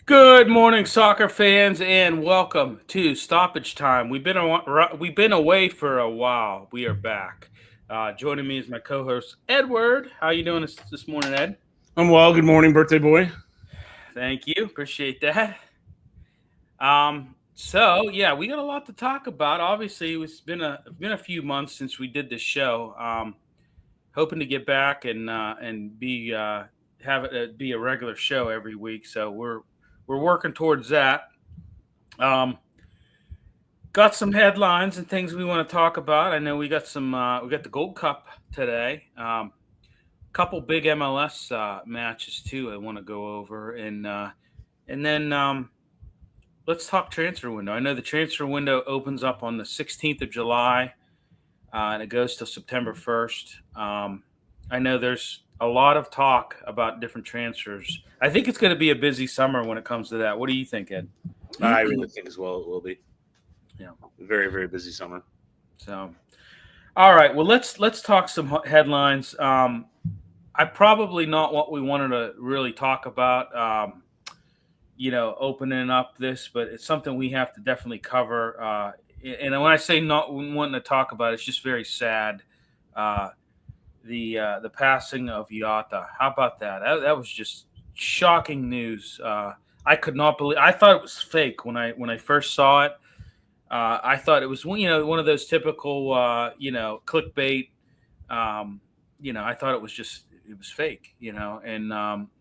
Good morning, soccer fans, and welcome to Stoppage Time. We've been away for a while. We are back. Joining me is my co-host Edward. How you doing this morning, Ed? I'm well. Good morning, birthday boy. Thank you. Appreciate that. So yeah, we got a lot to talk about. Obviously, it's been a few months since we did this show. Hoping to get back and be have it be a regular show every week. So we're working towards that. Um, got some headlines and things we want to talk about. I know we got the Gold Cup today. Couple big MLS matches too. I want to go over and then let's talk transfer window. I know the transfer window opens up on the 16th of July and it goes till September 1st. I know there's a lot of talk about different transfers. I think it's going to be a busy summer when it comes to that. What do you think, Ed? I really think as well it will be. Yeah. Very, very busy summer. So, all right. Well, let's talk some headlines. I probably not what we wanted to really talk about. Opening up this, but it's something we have to definitely cover. And when I say not wanting to talk about it, it's just very sad. The passing of Yata. How about that? That was just shocking news. I could not believe. I thought it was fake when I first saw it. I thought it was one of those typical clickbait. I thought it was fake. And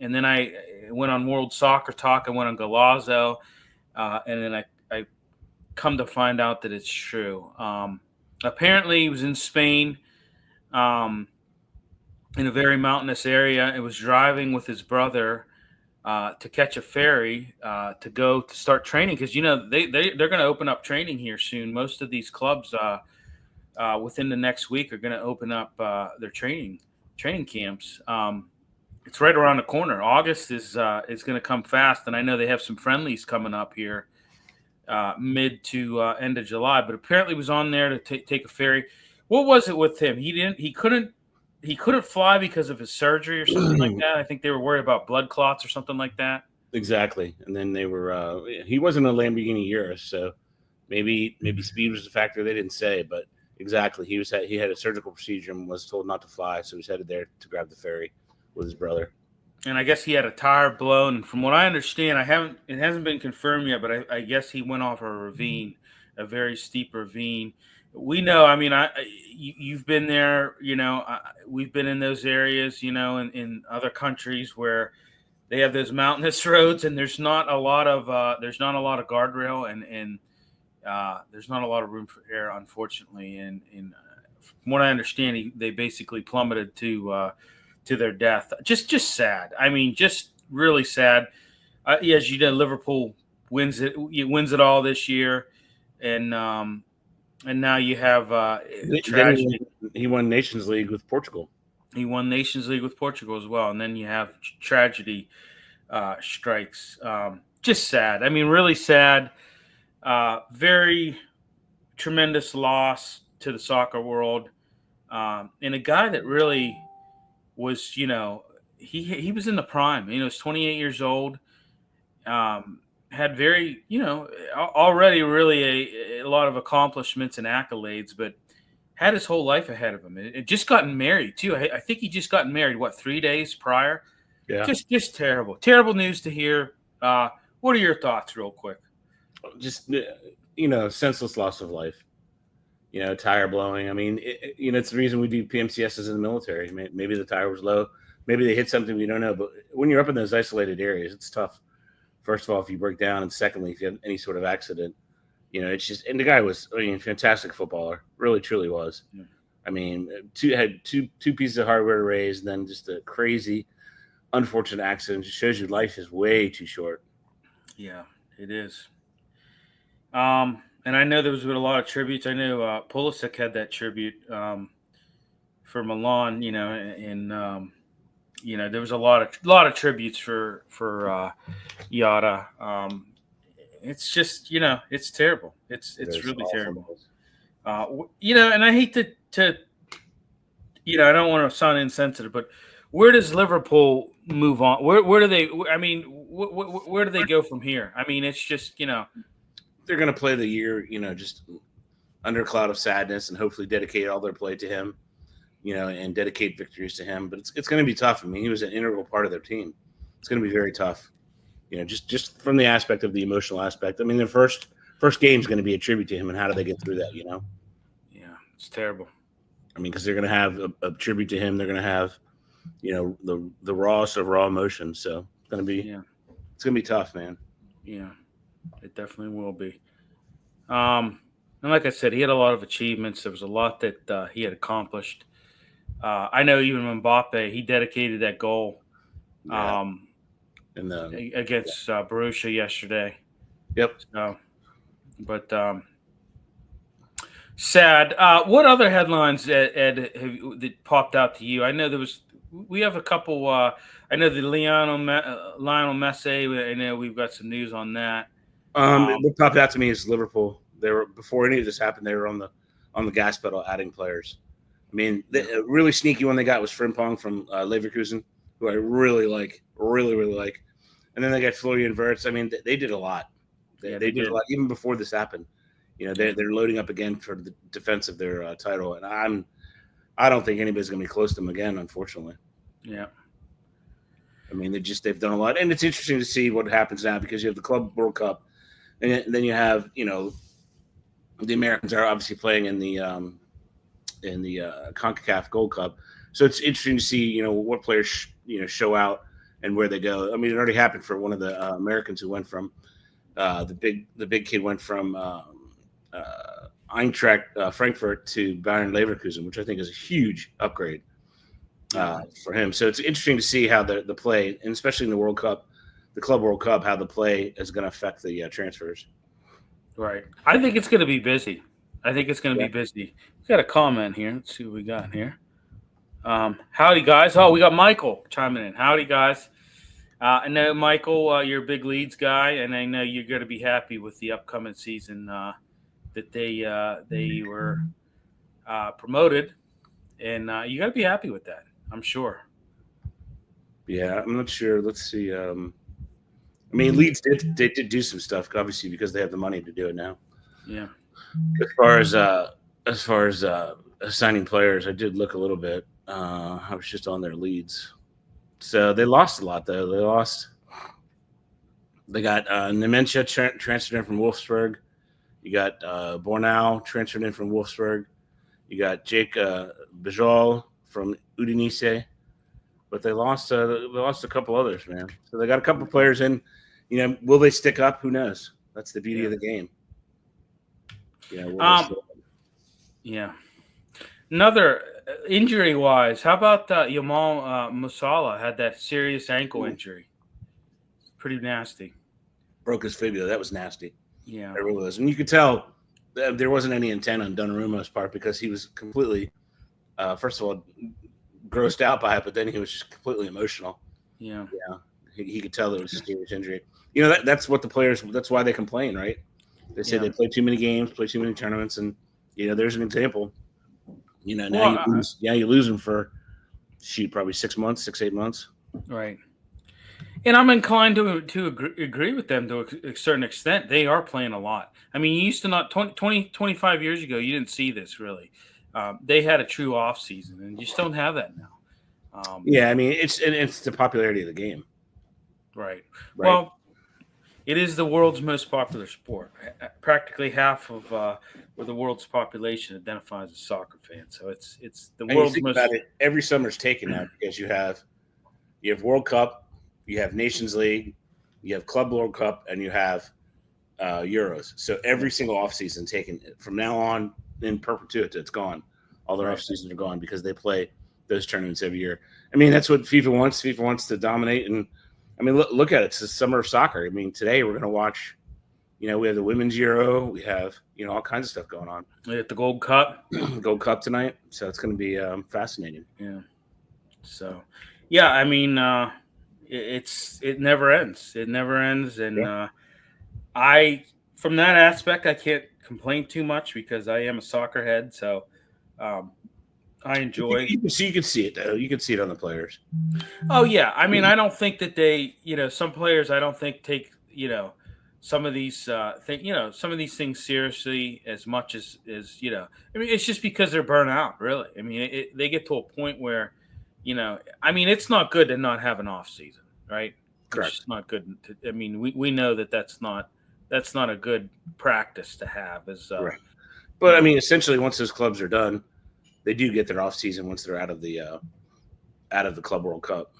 then I went on World Soccer Talk. I went on Galazzo, and then I come to find out that it's true. Apparently, he was in Spain. In a very mountainous area, and was driving with his brother to catch a ferry to go to start training because they're going to open up training here soon. Most of these clubs within the next week are going to open up their training camps. It's right around the corner. August is going to come fast, and I know they have some friendlies coming up here mid to end of July. But apparently, was on there to take a ferry. What was it with him? He couldn't fly because of his surgery or something like that. I think they were worried about blood clots or something like that. Exactly. And then they were. He wasn't a Lamborghini Urus, so maybe speed was a factor. They didn't say, but exactly. He had a surgical procedure and was told not to fly, so he's headed there to grab the ferry with his brother. And I guess he had a tire blown. And from what I understand, it hasn't been confirmed yet, but I guess he went off a ravine, a very steep ravine. We know. I mean, you've been there. We've been in those areas. In other countries where they have those mountainous roads, and there's not a lot of guardrail, and there's not a lot of room for air, unfortunately. And from what I understand, they basically plummeted to their death. Just sad. I mean, just really sad. As you know, Liverpool wins it all this year, and now you have tragedy. He won Nations League with Portugal. He won Nations League with Portugal as well, and then you have tragedy strikes. Just sad. I mean, really sad. Very tremendous loss to the soccer world, and a guy that really was, he was in the prime. He was 28 years old. Had very, already really a lot of accomplishments and accolades, but had his whole life ahead of him. It just gotten married too. I think he just gotten married. 3 days prior? Yeah. Just terrible news to hear. What are your thoughts, real quick? Just senseless loss of life. Tire blowing. I mean, it's the reason we do PMCSs in the military. Maybe the tire was low. Maybe they hit something we don't know. But when you're up in those isolated areas, it's tough. First of all, if you break down, and secondly, if you have any sort of accident, it's just. And the guy was, fantastic footballer, really truly was. Yeah. I mean, had two pieces of hardware to raise, and then just a crazy, unfortunate accident. Just shows you life is way too short. Yeah, it is. And I know there was been a lot of tributes. I know Pulisic had that tribute for Milan. And there was a lot of tributes for Yata. It's just it's terrible. It's really terrible. And I hate to I don't want to sound insensitive, but where does Liverpool move on? Where do they? I mean, where do they go from here? I mean, it's just They're going to play the year, just under a cloud of sadness, and hopefully dedicate all their play to him, and dedicate victories to him. But it's going to be tough. I mean, he was an integral part of their team. It's going to be very tough. Just from the aspect of the emotional aspect. I mean, their first game is going to be a tribute to him, and how do they get through that? Yeah, it's terrible. I mean, because they're going to have a tribute to him. They're going to have, the rawest of raw emotions. So it's going to be tough, man. Yeah, it definitely will be. And like I said, he had a lot of achievements. There was a lot that he had accomplished. I know even Mbappe, he dedicated that goal Yeah. And against Borussia yesterday. Yep. But sad. What other headlines, Ed, that popped out to you? I know we have a couple. I know the Lionel Messi. I know we've got some news on that. What popped out to me is Liverpool. They were, before any of this happened, they were on the gas pedal adding players. I mean, the really sneaky one they got was Frimpong from Leverkusen, who I really like, really like. And then they got Florian Wirtz. I mean, they did a lot. They did a lot even before this happened. They're loading up again for the defense of their title, and I don't think anybody's going to be close to them again, unfortunately. Yeah. I mean, they've done a lot, and it's interesting to see what happens now because you have the Club World Cup, and then you have the Americans are obviously playing in the CONCACAF Gold Cup, so it's interesting to see what players show out and where they go. I mean, it already happened for one of the Americans who went from the big kid went from Eintracht Frankfurt to Bayern Leverkusen, which I think is a huge upgrade for him. So it's interesting to see how the play, and especially in the World Cup, the Club World Cup, how the play is going to affect the transfers. Right. I think it's going to be busy. Be busy. We got a comment here. Let's see what we got here. Howdy, guys. Oh, we got Michael chiming in. Howdy, guys. I know, Michael, you're a big Leeds guy, and I know you're going to be happy with the upcoming season that they were promoted, and you got to be happy with that, I'm sure. Yeah, I'm not sure. Let's see. I mean, Leeds did do some stuff, obviously, because they have the money to do it now. Yeah. As far as signing players, I did look a little bit. I was just on their Leeds. So they lost a lot, though. They got Nementia transferred in from Wolfsburg. You got Bornau transferred in from Wolfsburg. You got Jake Bajal from Udinese. But they lost a couple others, man. So they got a couple players in. Will they stick up? Who knows? That's the beauty of the game. Yeah. Another injury-wise, how about Jamal Musiala had that serious ankle injury? Pretty nasty. Broke his fibula. That was nasty. Yeah. It really was. And you could tell there wasn't any intent on Donnarumma's part because he was completely, first of all, grossed out by it, but then he was just completely emotional. Yeah. He could tell there was a serious injury. That's what the players. That's why they complain, right? They say they play too many games, play too many tournaments, and there's an example. Now you lose them for probably 6 months, 8 months. Right. And I'm inclined to agree with them to a certain extent. They are playing a lot. I mean, you used to not 25 years ago, you didn't see this really. They had a true off season, and you just don't have that now. I mean, it's the popularity of the game. Right. Well, it is the world's most popular sport. Practically half of the world's population identifies as soccer fans. So it's the world's most. About it, every summer's taken now because you have World Cup, you have Nations League, you have Club World Cup, and you have Euros. So every single offseason taken from now on in perpetuity. It's gone. All their off seasons are gone because they play those tournaments every year. I mean, that's what FIFA wants. FIFA wants to dominate, and I mean, look at it. It's the summer of soccer. I mean, today we're going to watch. We have the Women's Euro. We have all kinds of stuff going on. We have the Gold Cup. Gold Cup tonight. So it's going to be fascinating. Yeah. So, yeah, I mean, it never ends. It never ends, and from that aspect, I can't complain too much because I am a soccer head. So, I enjoy. You can see it though. You can see it on the players. Oh yeah, I mean, I don't think that they, some players, I don't think take, some of these some of these things seriously as much as. I mean, it's just because they're burnt out, really. I mean, they get to a point where, I mean, it's not good to not have an off season, right? Correct. It's just not good. I mean, we know that's not a good practice to have. Right. But I mean, essentially, once those clubs are done, they do get their off season once they're out of the Club World Cup.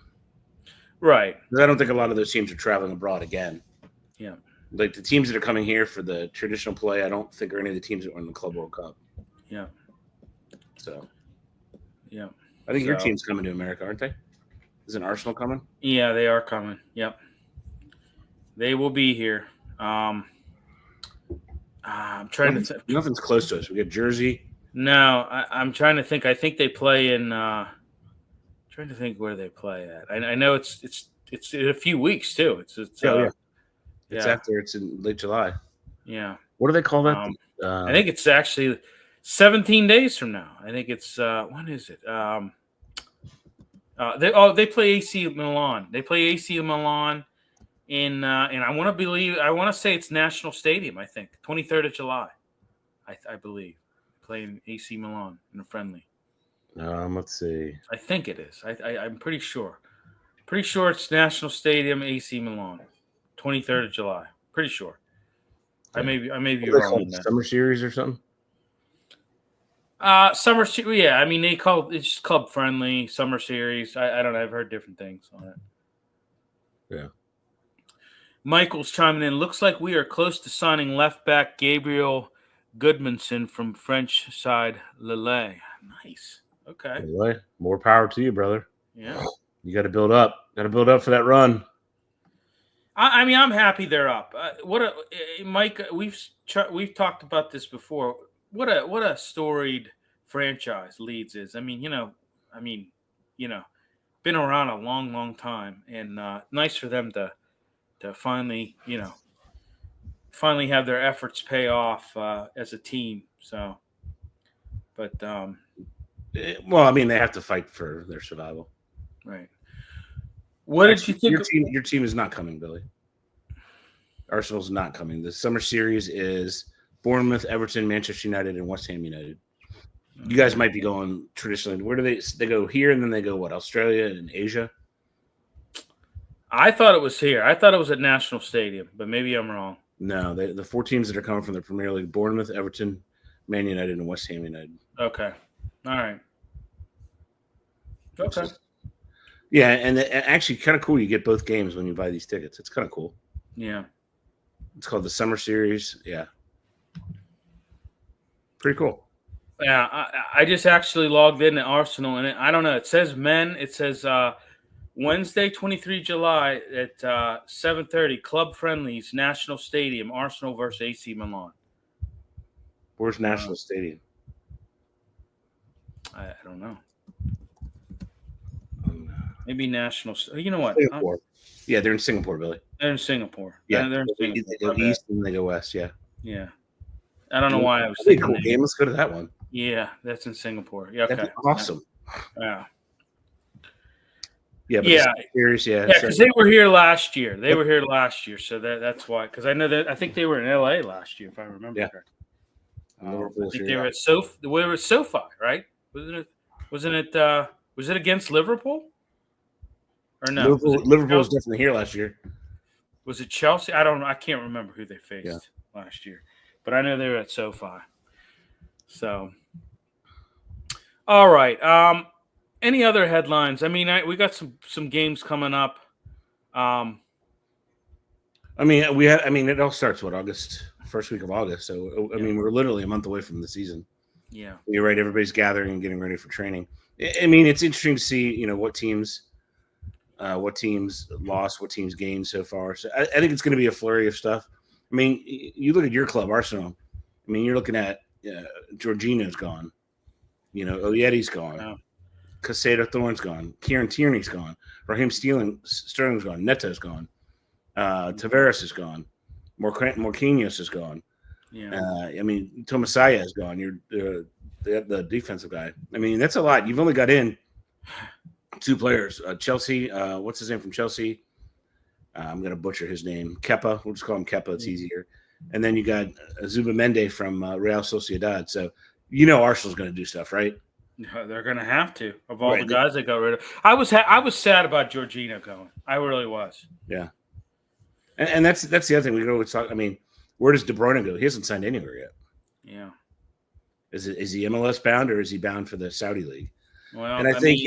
Right. Because I don't think a lot of those teams are traveling abroad again. Yeah. Like the teams that are coming here for the traditional play, I don't think are any of the teams that were in the Club World Cup. Yeah. So. Yeah. I think your team's coming to America, aren't they? Isn't Arsenal coming? Yeah, they are coming. Yep. They will be here. I'm trying to think. Nothing's close to us. We got Jersey. No, I'm trying to think. I think they play in. Trying to think where they play at. I know it's in a few weeks too. Yeah. It's after. It's in late July. Yeah. What do they call that? I think it's actually 17 days from now. I think it's when is it? They play AC Milan. They play AC Milan in and I want to say it's National Stadium. I think 23rd of July. I believe playing AC Milan in a friendly. Let's see. I think it is. I'm pretty sure. Pretty sure it's National Stadium, AC Milan, 23rd of July. Pretty sure. Yeah. I may be wrong on that. Summer series or something? Summer series. Yeah, I mean it's club friendly summer series. I don't know. I've heard different things on it. Yeah. Michael's chiming in. Looks like we are close to signing left back Gabriel Goodmanson from French side Lille. Nice. Okay. Anyway, more power to you, brother. Yeah. You got to build up. Got to build up for that run. I mean, I'm happy they're up. Mike? We've talked about this before. What a storied franchise Leeds is. I mean, been around a long, long time, and nice for them to finally, have their efforts pay off as a team. So, but well, I mean, they have to fight for their survival. Right. What did you think? Your team is not coming, Billy. Arsenal's not coming. The summer series is Bournemouth, Everton, Manchester United, and West Ham United. You guys might be going traditionally. Where do they go here and then they go what? Australia and Asia? I thought it was here. I thought it was at National Stadium, but maybe I'm wrong. No, the four teams that are coming from the Premier League: Bournemouth, Everton, Man United, and West Ham United. Okay. All right. Okay. Yeah, and actually kind of cool. You get both games when you buy these tickets. It's kind of cool. Yeah. It's called the Summer Series. Yeah. Pretty cool. Yeah, I just actually logged in to Arsenal, and I don't know. It says men. It says Wednesday, 23 July at 7:30, club friendlies, National Stadium, Arsenal versus AC Milan. Where's National Stadium? I don't know. Maybe National. You know what? Singapore. Yeah, they're in Singapore, Billy. They're in Singapore. Yeah, they're in Singapore. They go east and they go west. Yeah. Yeah. I don't know why I was thinking. Cool game. Let's go to that one. Yeah, that's in Singapore. Yeah, okay. That's awesome. Yeah. Yeah. Series, yeah. Because they were here last year. So that's why. Because I know that I think they were in LA last year, if I remember correctly. I think they were at SoFi, right? Was it against Liverpool? Or no? Liverpool was definitely here last year. Was it Chelsea? I don't know. I can't remember who they faced last year. But I know they were at SoFi. So, all right. Any other headlines? I mean, we got some games coming up. I mean, it all starts first week of August. So, I mean, we're literally a month away from the season. Yeah, you're right. Everybody's gathering and getting ready for training. I mean, it's interesting to see, what teams lost, what teams gained so far. So, I think it's going to be a flurry of stuff. I mean, you look at your club, Arsenal. I mean, you're looking at Jorginho's gone. Oyedi's gone. Oh. Casado Thorne's gone. Kieran Tierney's gone. Raheem Sterling's gone. Neto's gone. Tavares is gone. Marquinhos is gone. Yeah. I mean, Tomasaya is gone. You're the defensive guy. I mean, that's a lot. You've only got in two players. Chelsea. What's his name from Chelsea? I'm going to butcher his name. Kepa. We'll just call him Kepa. It's easier. And then you got Zubamende from Real Sociedad. So Arsenal's going to do stuff, right? They're going to have to. Of all Right. the guys they got rid of, I was sad about Jorginho going. I really was. Yeah. And that's the other thing we can always talk. I mean, where does De Bruyne go? He hasn't signed anywhere yet. Yeah. Is he MLS bound or is he bound for the Saudi league? Well, And I think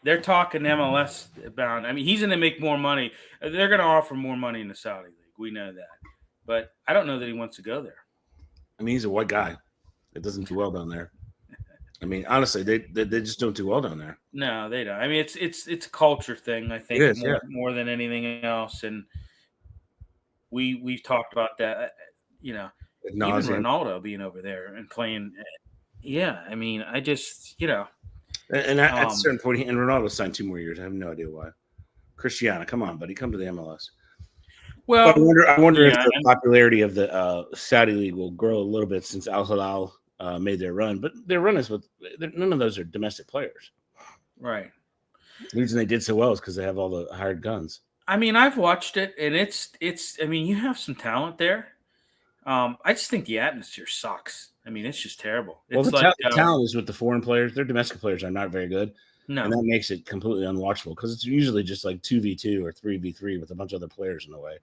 they're talking MLS bound. I mean, he's going to make more money. They're going to offer more money in the Saudi league. We know that, but I don't know that he wants to go there. I mean, he's a white guy. It doesn't do well down there. I mean, honestly, they just don't do well down there. No, they don't. I mean, it's a culture thing. I think It is, more than anything else, and we've talked about that. Even Ronaldo being over there and playing. Yeah, I mean, I just And at a certain point, and Ronaldo signed 2 more years. I have no idea why. Cristiano, come on, buddy, come to the MLS. Well, I wonder if the popularity of the Saudi league will grow a little bit since Al Hilal made their run, but their run is none of those are domestic players. Right. The reason they did so well is because they have all the hired guns. I mean, I've watched it, and it's. I mean, you have some talent there. I just think the atmosphere sucks. I mean, it's just terrible. It's the talent is with the foreign players. Their domestic players are not very good. No. And that makes it completely unwatchable because it's usually just like 2v2 or 3v3 with a bunch of other players in the way.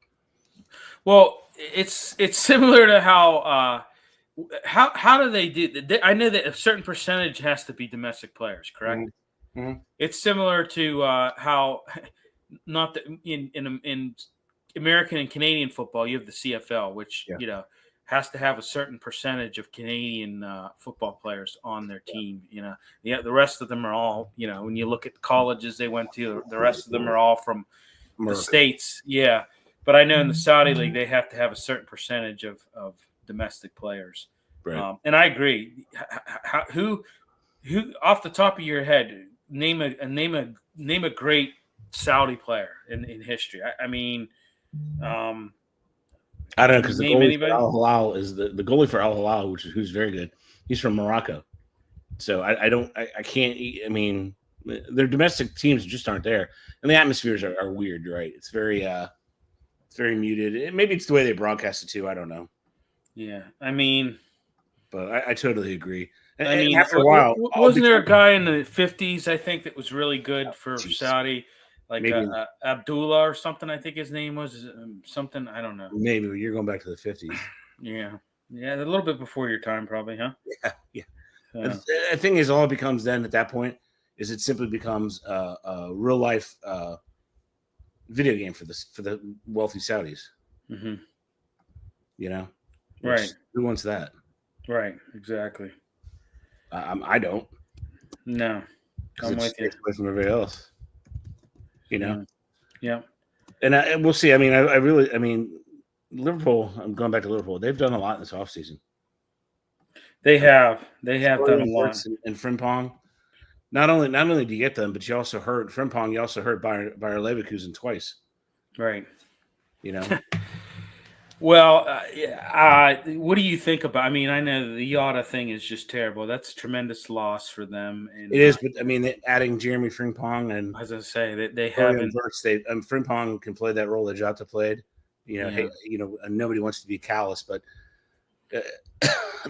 Well, it's similar to how do they do? I know that a certain percentage has to be domestic players, correct? Mm-hmm. It's similar to how not the, in American and Canadian football, you have the CFL, which has to have a certain percentage of Canadian football players on their team. The rest of them are all, when you look at the colleges they went to, the rest of them are all from the States. Yeah. But I know in the Saudi league, they have to have a certain percentage of domestic players. Right. And I agree. Who off the top of your head, name a great Saudi player in history. I mean, I don't know, because the goalie for Al Hilal is the goalie for Al Hilal, who's very good. He's from Morocco, so I can't. I mean, their domestic teams just aren't there, and the atmospheres are weird. Right? It's very muted. Maybe it's the way they broadcast it too. I don't know. Yeah, I mean, but I totally agree. I mean, after a while, wasn't there a guy in the 50s? I think that was really good for Saudi. Like Abdullah or something, I think his name was something. I don't know. Maybe you're going back to the 50s. Yeah, a little bit before your time, probably, huh? Yeah. The thing is, all it becomes then at that point is it simply becomes a real life video game for the wealthy Saudis. Mm-hmm. Right? Who wants that? Right. Exactly. I don't. No, I'm with you. Away from everybody else. Yeah. And we'll see. I mean, Liverpool, I'm going back to Liverpool. They've done a lot in this offseason. They have done a lot. And Frimpong. Not only do you get them, but you also hurt Frimpong. You also hurt Bayer Leverkusen twice. Right. Well, what do you think about? I mean, I know the Yada thing is just terrible. That's a tremendous loss for them. And it is, but I mean, adding Jeremy Frimpong and as I say, they haven't. Frimpong can play that role that Jota played. Nobody wants to be callous, but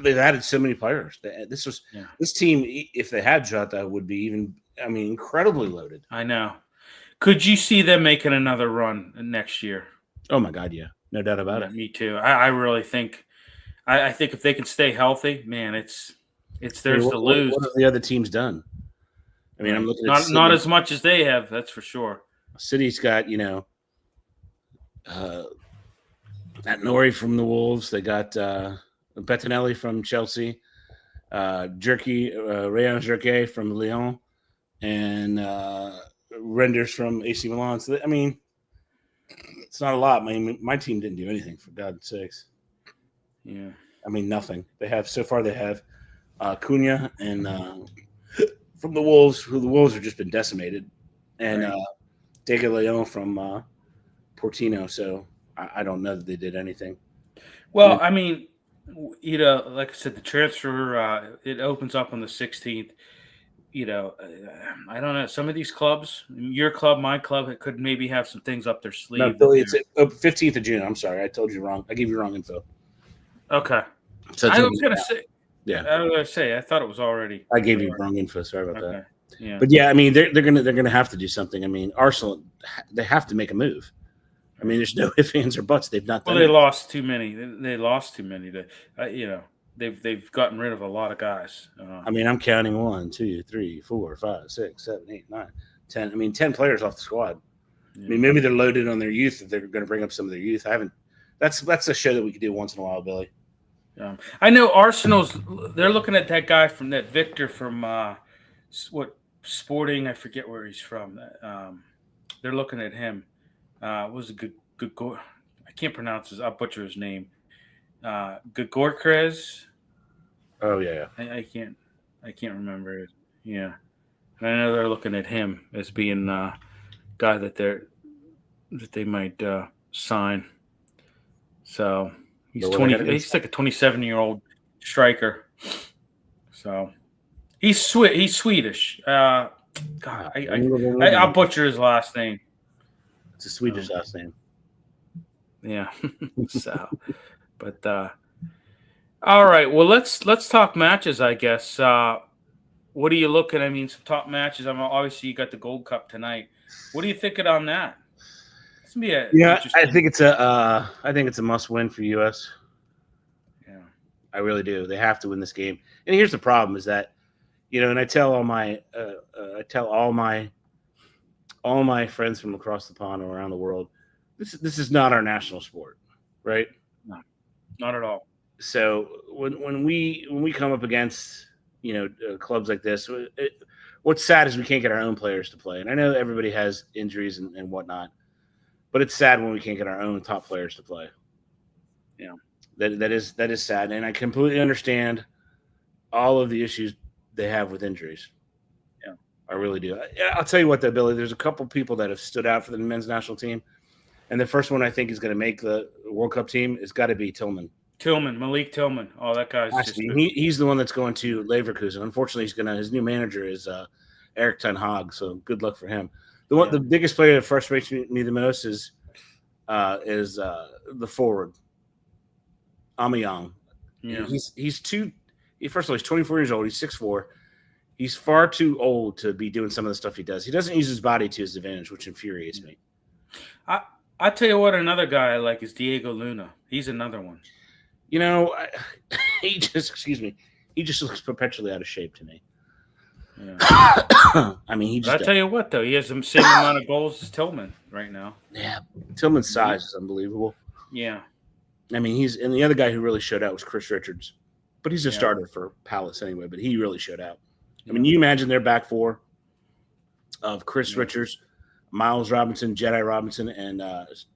they've added so many players. This team, if they had Jota, would be incredibly loaded. I know. Could you see them making another run next year? Oh my God, yeah. No doubt about it. Me too. I really think. I think if they can stay healthy, man, it's theirs to lose. What have the other teams done? I mean, I'm looking at not as much as they have. That's for sure. City's got Nori from the Wolves. They got Bettinelli from Chelsea, Rayon Jerke from Lyon, and Renders from AC Milan. So I mean. It's not a lot. I mean, my team didn't do anything, for God's sakes. Yeah. I mean, nothing. They have Cunha and from the Wolves, the Wolves have just been decimated, and Dega Leon from Portino. So I don't know that they did anything. Well, I mean, Like I said, the transfer it opens up on the 16th. I don't know. Some of these clubs, your club, my club, it could maybe have some things up their No, sleeve that Billy, it's they're 15th of June. I'm sorry, I told you wrong. I gave you wrong info. okay. So it's I gonna was be gonna say, yeah. I thought it was already. I gave you wrong info. Sorry about that. Okay. Yeah. But yeah, I mean they're gonna have to do something. I mean Arsenal, they have to make a move. I mean there's no ifs, ands, or buts. They've not Well, done they it. lost too many. They lost too many. They've gotten rid of a lot of guys. I mean I'm counting 1, 2, 3, 4, 5, 6, 7, 8, 9, 10. I mean 10 players off the squad. Yeah. I mean maybe they're loaded on their youth if they're going to bring up some of their youth. I haven't. That's a show that we could do once in a while, Billy. I know Arsenal's. They're looking at that guy from that Victor from what Sporting. I forget where he's from. They're looking at him. Was a good go. I can't pronounce his. I'll butcher his name. Gagorkrez. Oh yeah. I can't remember it. Yeah, and I know they're looking at him as being guy that they might sign. So he's But what I 20. got He's like a 27-year-old striker. So he's He's Swedish. God, I'll butcher his last name. It's a Swedish last name. Yeah. So, but all right. Well, let's talk matches. I guess. What are you looking? I mean, some top matches. Obviously you got the Gold Cup tonight. What are you thinking on that? It's gonna be I think it's a must win for US. Yeah, I really do. They have to win this game. And here's the problem: is that and I tell all my friends from across the pond or around the world, this is not our national sport, right? no, not at all. So when we come up against clubs like this, what's sad is we can't get our own players to play. And I know everybody has injuries and whatnot, but it's sad when we can't get our own top players to play. Yeah, that is sad, and I completely understand all of the issues they have with injuries. Yeah, I really do. I'll tell you what, though, Billy. There's a couple people that have stood out for the men's national team, and the first one I think is going to make the World Cup team has got to be Tillman. Malik Tillman. Oh, that guy's he's the one that's going to Leverkusen. Unfortunately, his new manager is Eric Ten Hag. So good luck for him. The biggest player that frustrates me the most is the forward, Aubameyang. Yeah, first of all, he's 24 years old. He's 6'4". He's far too old to be doing some of the stuff he does. He doesn't use his body to his advantage, which infuriates me. I tell you what, another guy I like is Diego Luna. He's another one. He just looks perpetually out of shape to me. Yeah. I mean, I tell you what, though, he has the same amount of goals as Tillman right now. Yeah, Tillman's size is unbelievable. Yeah. I mean, and the other guy who really showed out was Chris Richards, but he's a starter for Palace anyway. But he really showed out. I mean, you imagine their back four of Chris Richards, Miles Robinson, Jedi Robinson, and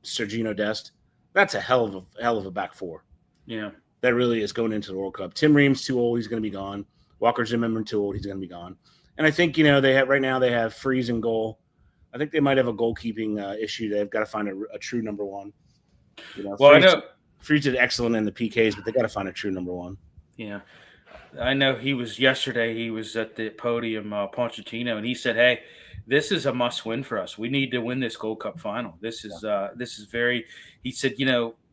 Sergino Dest. That's a hell of a back four. Yeah, that really is going into the World Cup. Tim Ream's too old; he's going to be gone. Walker Zimmerman too old; he's going to be gone. And I think they have Freeze and goal. I think they might have a goalkeeping issue. They've got to find a true number one. Freeze did excellent in the PKs, but they got to find a true number one. Yeah, I know. He was at the podium, Pochettino, and he said, "Hey, this is a must-win for us. We need to win this Gold Cup final. This is very." He said,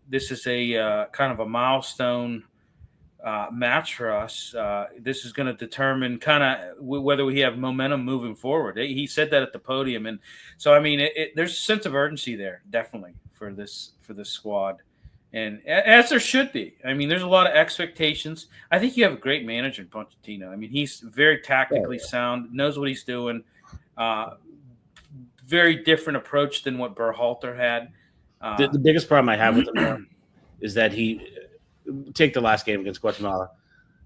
this is a kind of a milestone match for us. This is going to determine kind of whether we have momentum moving forward. He said that at the podium, and so I mean, there's a sense of urgency there, definitely for this squad, and as there should be. I mean, there's a lot of expectations. I think you have a great manager in Pochettino. I mean, he's very tactically sound, knows what he's doing. Very different approach than what Berhalter had. The biggest problem I have with him is that he take the last game against Guatemala.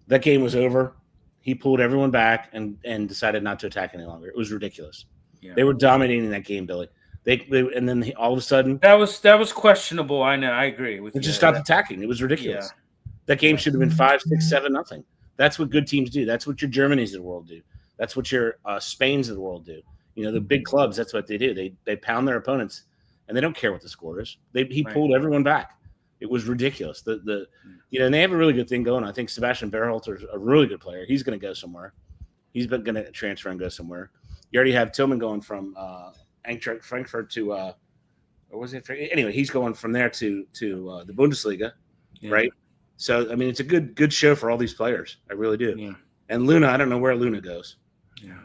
That game was over. He pulled everyone back and decided not to attack any longer. It was ridiculous. Yeah. They were dominating that game, Billy. And then all of a sudden that was questionable. I know. I agree with you. They just stopped attacking. It was ridiculous. Yeah. That game should have been 5, 6, 7-0. That's what good teams do. That's what your Germanys of the world do. That's what your Spains of the world do. The big clubs. That's what they do. They pound their opponents. And they don't care what the score is. He pulled everyone back. It was ridiculous. And they have a really good thing going. I think Sebastian Berhalter's a really good player. He's going to go somewhere. He's going to transfer and go somewhere. You already have Tillman going from Eintracht Frankfurt to or was it? Anyway, he's going from there to the Bundesliga, right? So I mean, it's a good show for all these players. I really do. Yeah. And Luna, I don't know where Luna goes.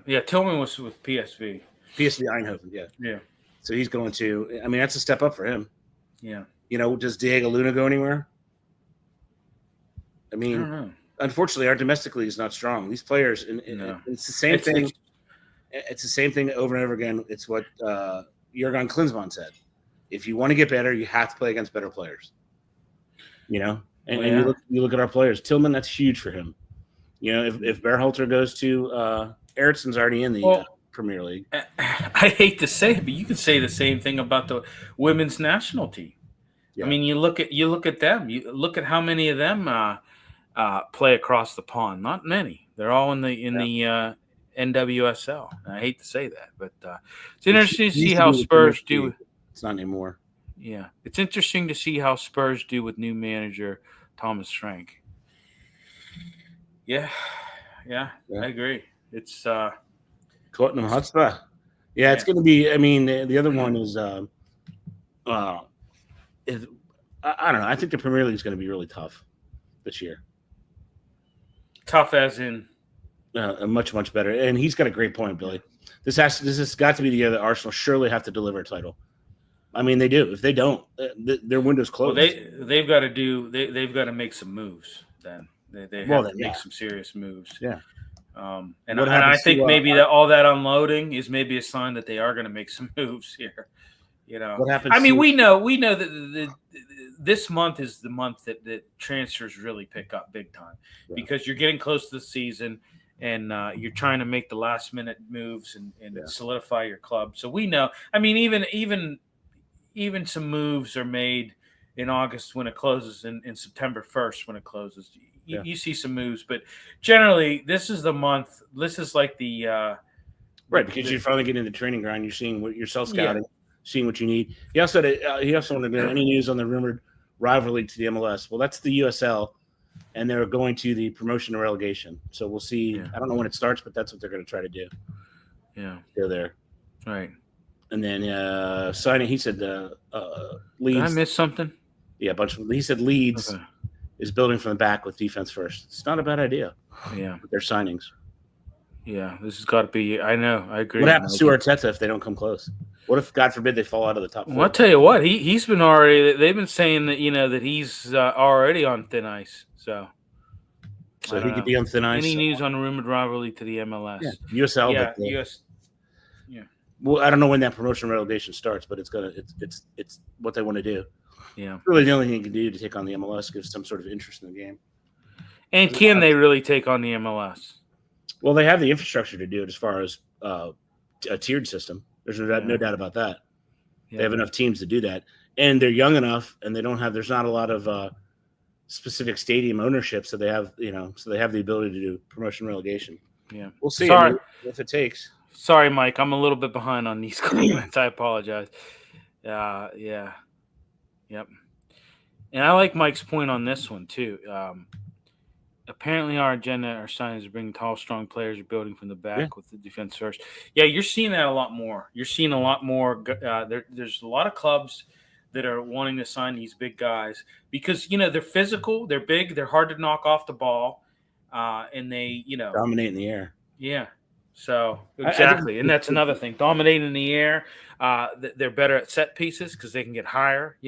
Yeah. Tillman was with PSV. PSV Eindhoven, yeah. Yeah. So he's going to. I mean, that's a step up for him. Yeah. Does Diego Luna go anywhere? I mean, I don't know. Unfortunately, our domestic league is not strong. These players, it's the same thing. It's the same thing over and over again. It's what Jurgen Klinsmann said. If you want to get better, you have to play against better players. And you look at our players. Tillman, that's huge for him. If Berhalter goes to Ericsson's already in the Premier League. I hate to say it, but you could say the same thing about the women's national team. Yeah. I mean, you look at them. You look at how many of them play across the pond. Not many. They're all in the NWSL. I hate to say that, but it's interesting to see how Spurs do. It's not anymore. Yeah, it's interesting to see how Spurs do with new manager Thomas Frank. Yeah, I agree. It's Tottenham Hotspur. Yeah, it's going to be. I mean, the other one is. I don't know. I think the Premier League is going to be really tough this year. Tough as in much better. And he's got a great point, Billy. This has got to be the year that Arsenal surely have to deliver a title. I mean, they do. If they don't, their window's closed. Well, they've got to make some moves. Then they have to make some serious moves. Yeah. And I think maybe all that unloading is maybe a sign that they are going to make some moves here. What happens? I mean, we know that this month is the month that transfers really pick up big time because you're getting close to the season and you're trying to make the last minute moves and solidify your club. So we know. I mean, even some moves are made in August when it closes and September 1st when it closes. You see some moves, but generally this is the month. This is like the right because you're finally getting into the training ground. You're seeing what you're self-scouting. Seeing what you need. He also wanted to know any news on the rumored rivalry to the MLS. Well, that's the USL, and they're going to the promotion and relegation. So we'll see. Yeah. I don't know when it starts, but that's what they're going to try to do. Yeah, go there. Right. And then signing. He said Leeds. Did I miss something? Yeah, a bunch of. He said Leeds is building from the back with defense first. It's not a bad idea. Yeah, with their signings. Yeah, this has got to be. I know. I agree. What happens to Arteta if they don't come close? What if, God forbid, they fall out of the top four? Well, I'll tell you what. He's been already. They've been saying that that he's already on thin ice. So he could be on thin ice. Any news on rumored rivalry to the MLS? Yeah, USL. Yeah, US. Yeah. Well, I don't know when that promotion relegation starts, but it's what they want to do. Yeah. It's really the only thing you can do to take on the MLS, give some sort of interest in the game. And can they really take on the MLS? Well, they have the infrastructure to do it as far as a tiered system. There's no doubt about that. Yeah. They have enough teams to do that. And they're young enough, and there's not a lot of specific stadium ownership, so they have the ability to do promotion relegation. Yeah. We'll see if it takes. Sorry, Mike. I'm a little bit behind on these comments. I apologize. Yeah. Yep. And I like Mike's point on this one, too. Apparently, our agenda, our sign is bringing tall, strong players are building from the back with the defense first. Yeah, you're seeing that a lot more. You're seeing a lot more. There's a lot of clubs that are wanting to sign these big guys because, they're physical, they're big, they're hard to knock off the ball, and they, dominate in the air. Yeah. So, exactly. And that's another thing. Dominating in the air. They're better at set pieces because they can get higher,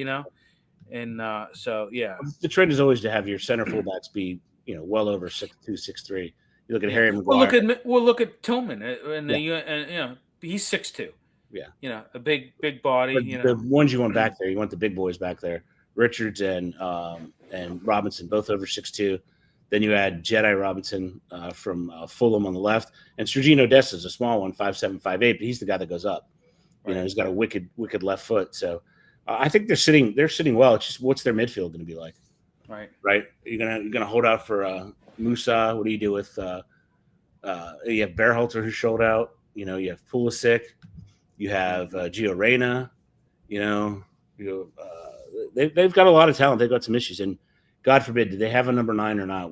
And so, yeah. The trend is always to have your center fullbacks be well over 6'2", 6'3". You look at Harry Maguire. We'll look at Tillman, and he's 6'2". Yeah, a big body. But the ones you want back there, you want the big boys back there. Richards and Robinson, both over 6'2". Then you add Jedi Robinson from Fulham on the left, and Sergio Dest is a small one, 5'7", 5'8", but he's the guy that goes up. Right. He's got a wicked left foot. So I think they're sitting well. It's just what's their midfield going to be like? Right. You're gonna hold out for Musa. What do you do with you have Berhalter who's sold out? You have Pulisic. You have Gio Reyna. they've got a lot of talent. They've got some issues, and God forbid, did they have a number 9 or not?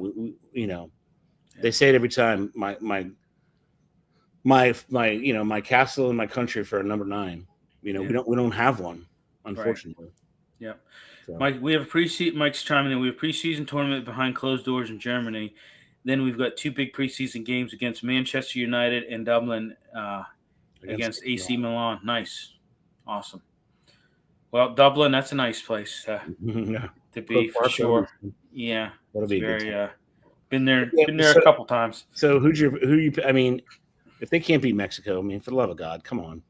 They say it every time. My castle in my country for a number 9. We don't have one, unfortunately. Right. Yep. So. Mike, we have a preseason. Mike's chiming in. We have a preseason tournament behind closed doors in Germany. Then we've got 2 big preseason games against Manchester United and Dublin against AC Milan. Nice, awesome. Well, Dublin, that's a nice place to be for sure. Yeah, that'll be very. Been there a couple times. So who you? I mean, if they can't beat Mexico, I mean, for the love of God, come on.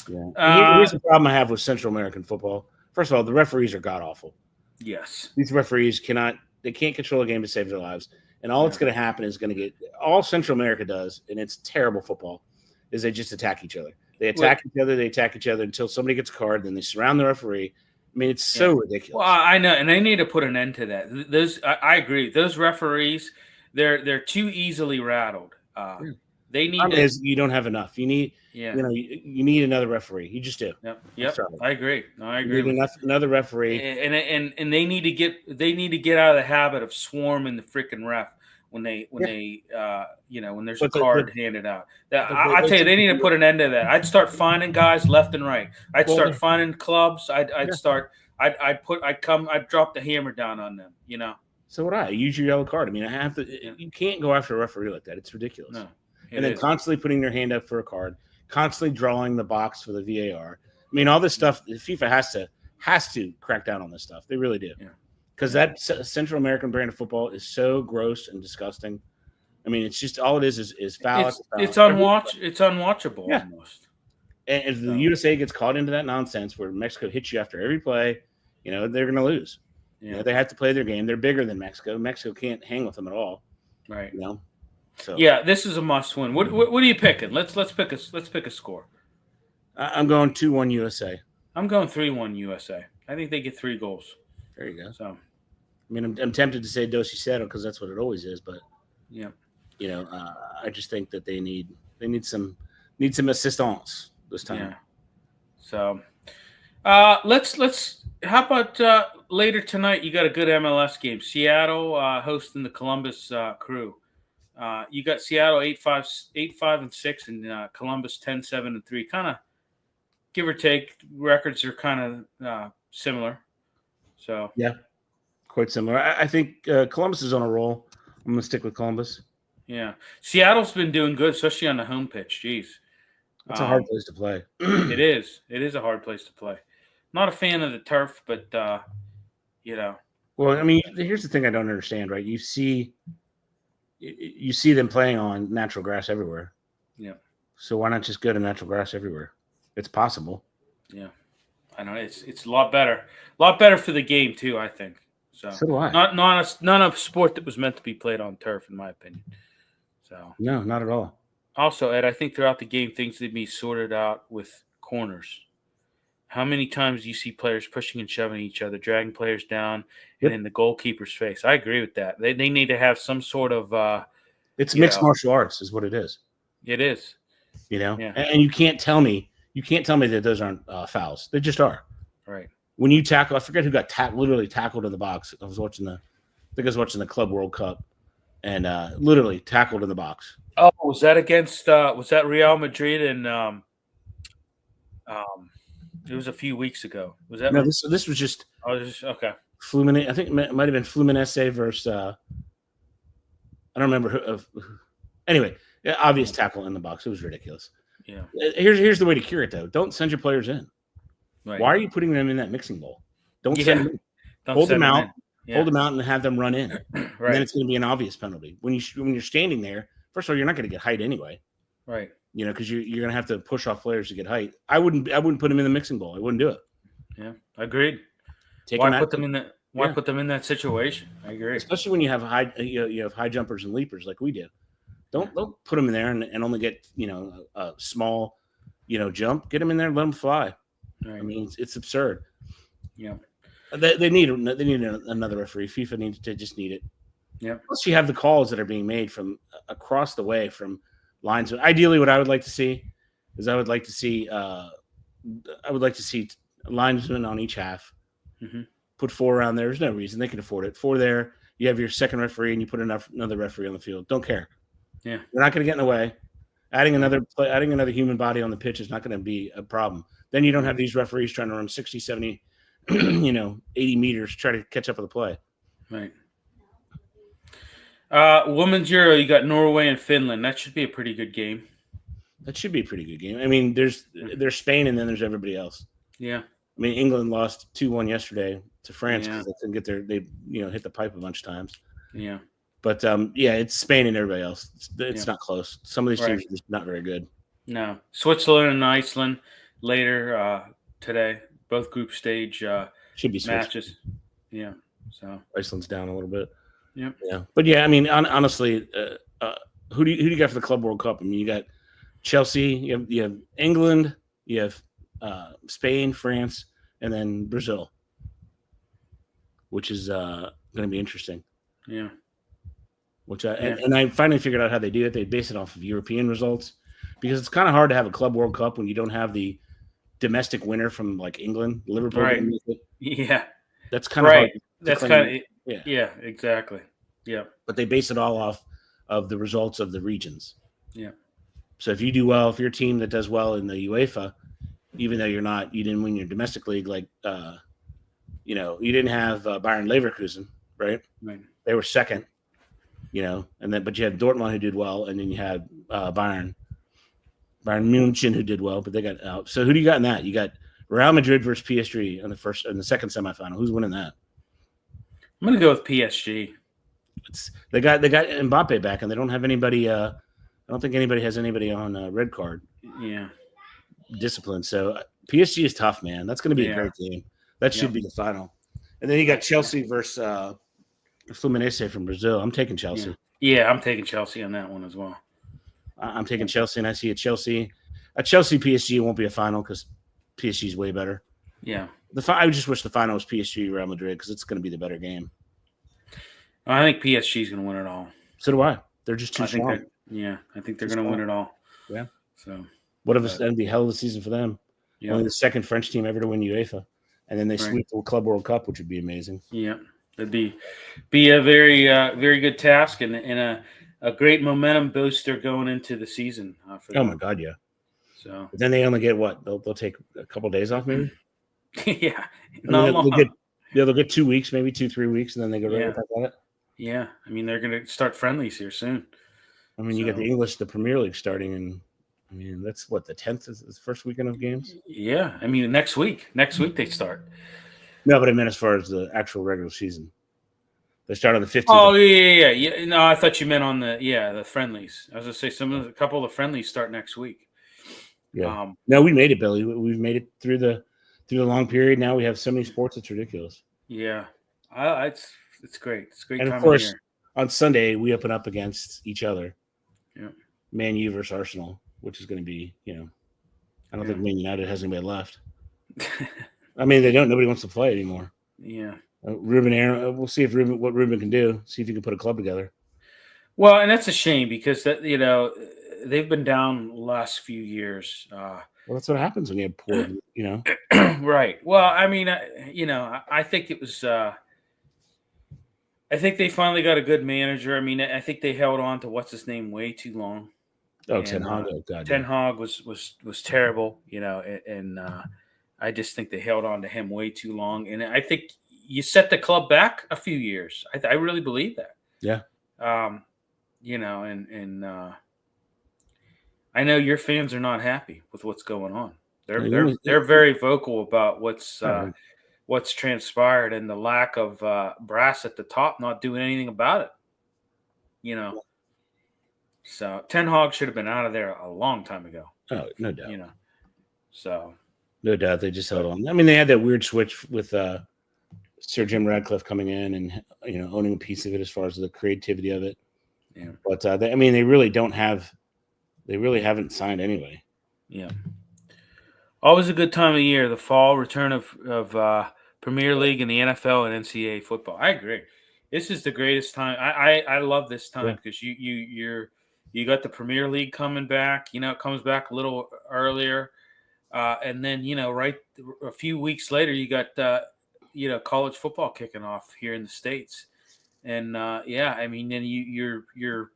Yeah. Here's the problem I have with Central American football. First of all, the referees are god awful. Yes. These referees can't control a game to save their lives. And all that's going to happen is all Central America does, and it's terrible football, is they just attack each other. They attack each other until somebody gets a card, then they surround the referee. I mean, it's so ridiculous. Well, I know, and they need to put an end to that. I agree. Those referees, they're too easily rattled. They need you don't have enough. You need you need another referee. You just do. Yep. I agree. No, I agree. Another referee, and they need to get out of the habit of swarming the freaking ref when there's a card handed out. I tell you, they need to put an end to that. I'd start finding guys left and right. I'd start finding clubs. I'd drop the hammer down on them. So would I use your yellow card? I mean, I have to. You can't go after a referee like that. It's ridiculous. No. And then constantly putting their hand up for a card, constantly drawing the box for the VAR. I mean, all this stuff. FIFA has to crack down on this stuff. They really do. Because that Central American brand of football is so gross and disgusting. I mean, it's just all it is foul. It's unwatchable almost. And if the USA gets caught into that nonsense where Mexico hits you after every play, they're going to lose. They have to play their game. They're bigger than Mexico. Mexico can't hang with them at all. Right. So this is a must win. What are you picking? Let's pick a score. I'm going 2-1 USA. I'm going 3-1 USA. I think they get 3 goals. There you go. So, I mean, I'm tempted to say Dos y Cero because that's what it always is, but I just think that they need some assistance this time. Yeah. So, let's. How about later tonight? You got a good MLS game. Seattle hosting the Columbus Crew. You got Seattle 8-5-6, and Columbus 10-7-3. Kind of give or take. Records are kind of similar. So quite similar. I think Columbus is on a roll. I'm going to stick with Columbus. Yeah, Seattle's been doing good, especially on the home pitch. Jeez, it's a hard place to play. It is. It is a hard place to play. Not a fan of the turf, but Well, I mean, here's the thing I don't understand. Right? You see them playing on natural grass everywhere. Yeah. So why not just go to natural grass everywhere? It's possible. Yeah. I know it's a lot better for the game too. I think so. So do I. Not a sport that was meant to be played on turf, in my opinion. So no, not at all. Also, Ed, I think throughout the game things need to be sorted out with corners. How many times do you see players pushing and shoving each other, dragging players down, and in the goalkeeper's face? I agree with that. They need to have some sort of. It's mixed martial arts, is what it is. It is. And you can't tell me. You can't tell me that those aren't fouls. They just are. Right. When you tackle, I forget who got literally tackled in the box. I was watching the Club World Cup, and literally tackled in the box. Oh, was that against? Was that Real Madrid? And it was a few weeks ago. Was that? No, this was just. Oh, okay. Fluminense. I think it might have been Fluminense versus. I don't remember who. Anyway, obvious tackle in the box. It was ridiculous. Yeah. Here's the way to cure it, though. Don't send your players in. Right. Why are you putting them in that mixing bowl? Don't send them in. Hold them out. Hold them out and have them run in. Right. And then it's going to be an obvious penalty. When you're standing there, first of all, you're not going to get height anyway. Right. Because you're going to have to push off players to get height. I wouldn't put them in the mixing bowl. I wouldn't do it. Yeah, agreed. Why put them in that situation? I agree. Especially when you have high jumpers and leapers like we do. Don't put them in there and only get a small jump. Get them in there and let them fly. Right. I mean it's absurd. Yeah, they need another referee. FIFA needs to just need it. Yeah. Plus you have the calls that are being made from across the way from linesmen. Ideally, what I would like to see is I would like to see linesmen on each half Mm-hmm. Put 4 around there. There's no reason. They can afford it. 4 there. You have your second referee, and you put another referee on the field. Don't care. Yeah. They're not going to get in the way. Adding another human body on the pitch is not going to be a problem. Then you don't have these referees trying to run 60, 70, 80 meters, try to catch up with the play. Right. Women's Euro, you got Norway and Finland. That should be a pretty good game. That should be a pretty good game. I mean, there's Spain, and then there's everybody else. Yeah. I mean, England lost 2-1 yesterday to France because Yeah. they couldn't get they hit the pipe a bunch of times. Yeah. But it's Spain and everybody else. It's not close. Some of these teams are just not very good. No. Switzerland and Iceland later today. Both group stage Should be matches. Yeah. So Iceland's down a little bit. Yep. Yeah. But yeah, I mean, honestly, who do you got for the Club World Cup? I mean, you got Chelsea, you have England, you have Spain, France, and then Brazil, which is going to be interesting. Yeah. And I finally figured out how they do it. They base it off of European results because it's kind of hard to have a Club World Cup when you don't have the domestic winner from like England, Liverpool. Right. Yeah. That's kind of hard. That's kind of yeah, exactly. Yeah. But they base it all off of the results of the regions. Yeah. So if you do well, if you're a team that does well in the UEFA, even though you didn't win your domestic league, like you didn't have Bayern Leverkusen, right? Right. They were second. But you had Dortmund who did well, and then you had Bayern Munich who did well, but they got out. So who do you got in that? You got Real Madrid versus PSG in the second semifinal. Who's winning that? I'm gonna go with PSG. They got Mbappe back, and they don't have anybody. I don't think anybody has anybody on red card. Yeah, discipline. So PSG is tough, man. That's going to be a great game. That should be the final. And then you got Chelsea versus Fluminense from Brazil. I'm taking Chelsea. Yeah, I'm taking Chelsea on that one as well. I'm taking Chelsea, and I see a Chelsea PSG won't be a final because PSG is way better. Yeah. I just wish the final was PSG Real Madrid because it's going to be the better game. I think PSG is going to win it all. So do I. They're just too strong. I think they're going to win it all. Yeah. So what if that'd be a hell of a season for them? Yeah. Only the second French team ever to win UEFA, and then they sweep the Club World Cup, which would be amazing. Yeah, that'd be a very very good task and a great momentum booster going into the season. For them. My God, yeah. So but then they only get what? They'll take a couple of days off, maybe. Yeah, not long. They'll get 2 weeks, maybe 2-3 weeks, and then they go right back at it. Yeah, I mean they're going to start friendlies here soon. I mean, you got the Premier League starting, and I mean that's what the 10th is the first weekend of games. Yeah, I mean next week they start. No, but I meant as far as the actual regular season. They start on the 15th. Oh yeah. No, I thought you meant on the friendlies. I was going to say a couple of the friendlies start next week. Yeah. No, we made it, Billy. We've made it through the long period. Now we have so many sports, it's ridiculous. Yeah, it's great. It's a great. And time of course, of year. On Sunday we open up against each other. Yeah, Man U versus Arsenal, which is going to be, I don't think Man United has anybody left. I mean, they don't. Nobody wants to play anymore. Yeah. Aaron. We'll see what Ruben can do. See if he can put a club together. Well, and that's a shame because they've been down the last few years. Well, that's what happens when you have poor, Right. Well, I mean, I think it was. I think they finally got a good manager. I mean, I think they held on to what's his name way too long. Oh, Ten Hag. Oh, God. Ten Hag was terrible, and I just think they held on to him way too long. And I think you set the club back a few years. I really believe that. Yeah. I know your fans are not happy with what's going on. They're very vocal about what's transpired and the lack of brass at the top not doing anything about it. So Ten Hag should have been out of there a long time ago. Oh, no doubt. So no doubt they just held on. I mean, they had that weird switch with Sir Jim Radcliffe coming in and owning a piece of it as far as the creativity of it. Yeah. But they really don't have. They really haven't signed anyway. Yeah. Always a good time of year, the fall return of Premier League and the NFL and NCAA football. I agree. This is the greatest time. I love this time because you got the Premier League coming back. It comes back a little earlier, and then right a few weeks later you got college football kicking off here in the States. And I mean, then you're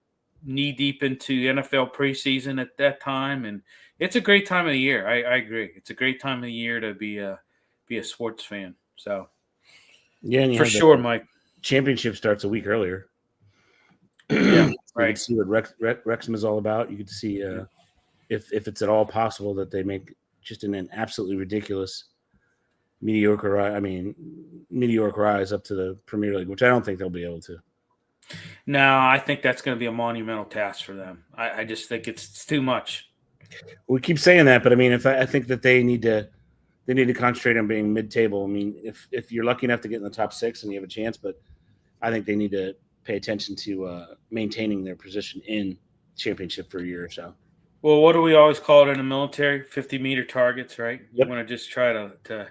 knee deep into NFL preseason at that time, and it's a great time of the year. I agree. It's a great time of the year to be a sports fan. So Yeah, and you for have sure, the Mike. championship starts a week earlier. Yeah, So you right. can see what Wrexham is all about. You get to see if it's at all possible that they make just an absolutely ridiculous meteoric rise up to the Premier League, which I don't think they'll be able to. No, I think that's going to be a monumental task for them. I just think it's too much. We keep saying that, but I mean, I think that they need to concentrate on being mid-table. I mean, if you're lucky enough to get in the top 6, and you have a chance, but I think they need to pay attention to maintaining their position in championship for a year or so. Well, what do we always call it in the military? 50-meter targets, right? You Yep. want to just try to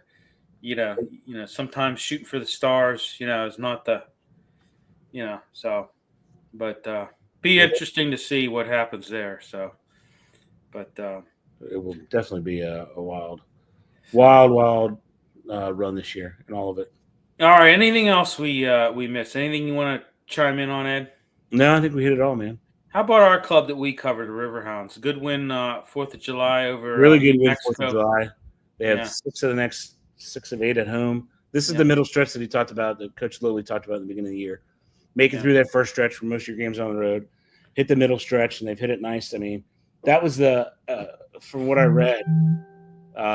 sometimes shooting for the stars, is not the, so, but be interesting to see what happens there. So, but it will definitely be a wild run this year, and all of it. all right. Anything else we missed? Anything you want to chime in on, Ed? No, I think we hit it all, man. How about our club that we covered, the Riverhounds? Good win, 4th of July over Really good New win, Mexico. 4th of July. They have 6 of 8 at home. This is the middle stretch that he talked about, that Coach Lilly talked about at the beginning of the year. Make it through that first stretch for most of your games on the road. Hit the middle stretch, and they've hit it nice. I mean, that was from what I read,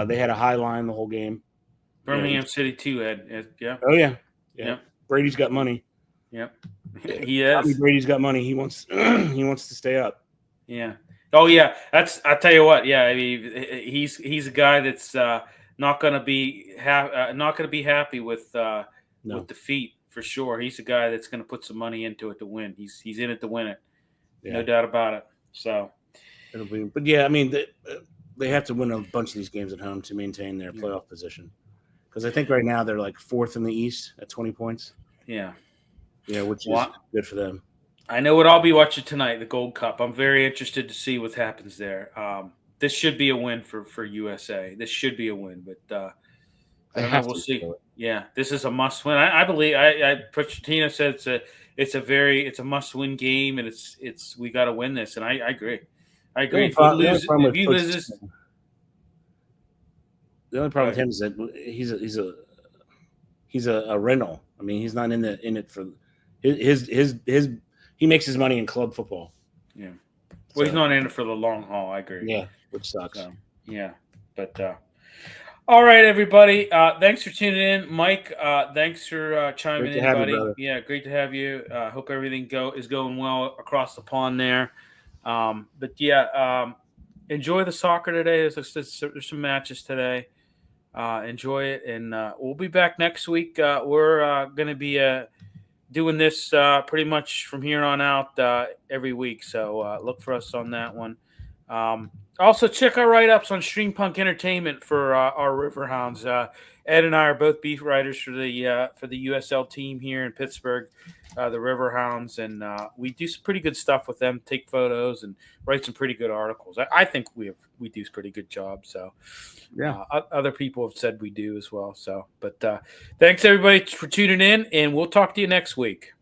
they had a high line the whole game. Birmingham City too, Ed. Yeah. Oh, yeah. Yep. Brady's got money. Yep. He is. Brady's got money. He wants to stay up. Yeah. Oh yeah. I tell you what. Yeah. I mean, he's a guy that's not going to be happy with defeat for sure. He's a guy that's going to put some money into it to win. He's in it to win it. Yeah. No doubt about it. So. But yeah, I mean, they have to win a bunch of these games at home to maintain their playoff position. Because I think right now they're like 4th in the East at 20 points. Yeah. Yeah, which is good for them. I know what I'll be watching tonight, the Gold Cup. I'm very interested to see what happens there. This should be a win for USA. This should be a win, but I don't know. We'll see. Yeah, this is a must win. I believe. Pochettino said it's a must win game, and we got to win this. And I agree. I agree. If you lose this, the only problem with him is that he's a rental. I mean, he's not in it for his he makes his money in club football. Yeah. Well, he's not in it for the long haul. I agree. Yeah, which sucks. So, yeah, but all right, everybody. Thanks for tuning in, Mike. Thanks for chiming in, buddy. Yeah, great to have you. Hope everything is going well across the pond there. But yeah, enjoy the soccer today. There's some matches today. Enjoy it, and we'll be back next week. We're going to be doing this pretty much from here on out every week. So look for us on that one. Also, check our write-ups on Stream Punk Entertainment for our Riverhounds. Ed and I are both beat writers for the USL team here in Pittsburgh, the Riverhounds, and we do some pretty good stuff with them. Take photos and write some pretty good articles. I think we do a pretty good job. So, yeah, other people have said we do as well. So, but thanks everybody for tuning in, and we'll talk to you next week.